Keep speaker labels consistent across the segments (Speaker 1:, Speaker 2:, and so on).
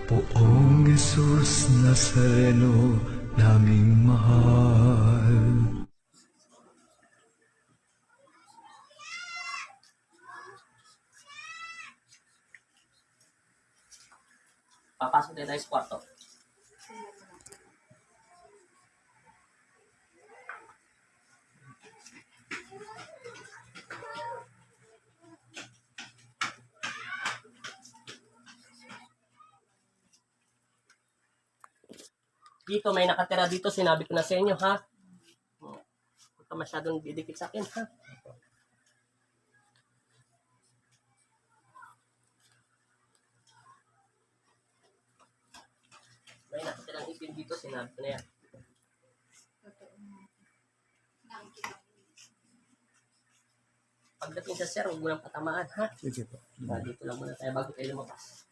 Speaker 1: Poong Jesus Nazareno naming mahal.
Speaker 2: Papasok din tayo sa kwarto. Dito, may nakatira dito. Sinabi ko na sa inyo, ha? Huwag ka masyadong didikit sa akin, ha? May nakatirang ipin dito. Sinabi ko na yan. Pagdating sa sir, huwag mo nang patamaan, ha?
Speaker 1: Sige po.
Speaker 2: Dito lang muna tayo bago tayo lumabas.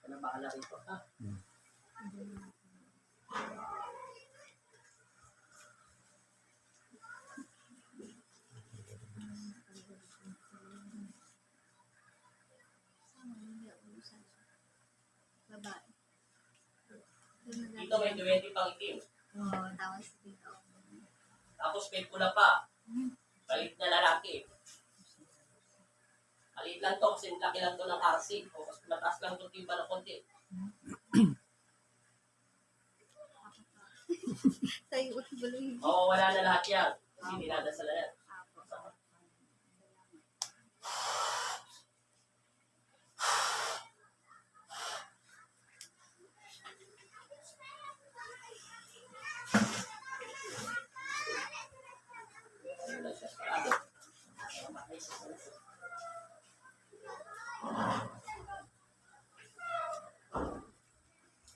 Speaker 2: Ano bahala rito, ha?
Speaker 3: Babae.
Speaker 2: Dito may 20 pang itim.
Speaker 3: Oo, tapos dito.
Speaker 2: Tapos may pula pa. Palit na lalaki. Palit lang to kasi laki lang to ng RC. O mas mataas lang to timba ng konti.
Speaker 3: Tayo ulit baloy.
Speaker 2: Oo, wala na lahat yan. Kasi dinadasal na yan.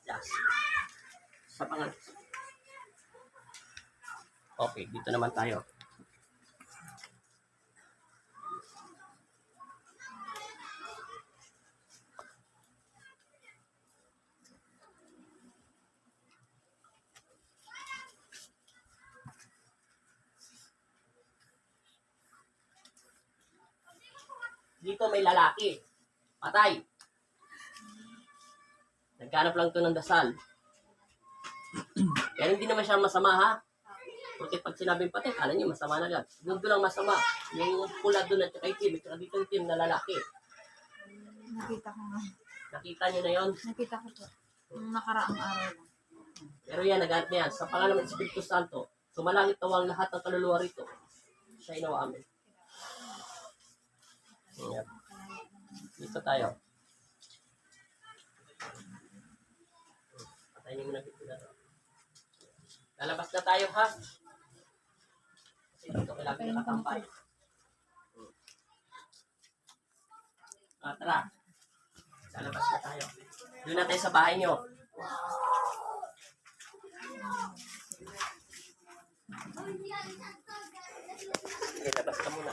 Speaker 2: Yes. Sa pangal. Okay, dito naman tayo. Dito may lalaki. Patay. Nagkanap lang to ng dasal. Pero hindi naman siya masama, ha? Porque pag sinabing patay, kala niyo masama na agad. Doon lang masama. Yung pula doon at saka itim. At dito yung itim na lalaki.
Speaker 3: Nakita ko nga.
Speaker 2: Nakita niyo na yon.
Speaker 3: Nakita ko po. Nung nakaraang araw lang.
Speaker 2: Pero yan, naghanap niya. Sa pangalan ng Espiritu Santo, sumalangit nawang lahat ng kaluluwa rito. Siya inawa amin. Yan. Dito tayo. Patayin niyo muna dito na to. Lalabas na tayo, ha? Kasi dito kailangan nakatampay. Tara. Lalabas na tayo. Doon na tayo sa bahay niyo. Okay, labas ka muna.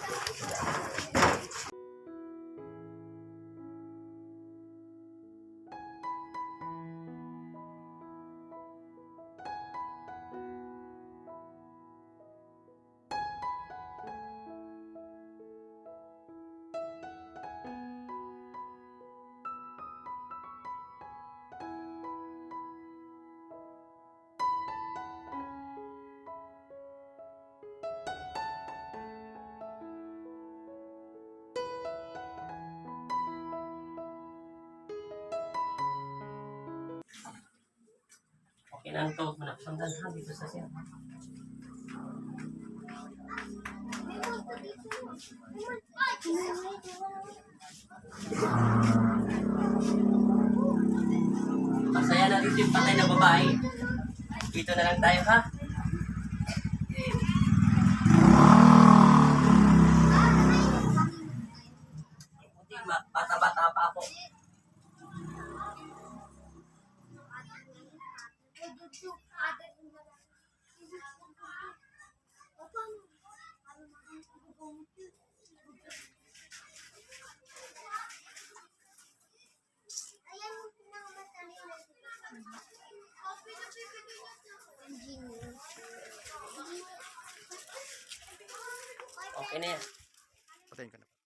Speaker 2: Okay na ito. Manapsandan, ha? Dito sa siya. Masaya na rin yung patay na babae. Dito na lang tayo, ha? Hindi, bata-bata pa ako.
Speaker 3: Ayan.
Speaker 2: Okay na yan.
Speaker 4: Patayin ko na.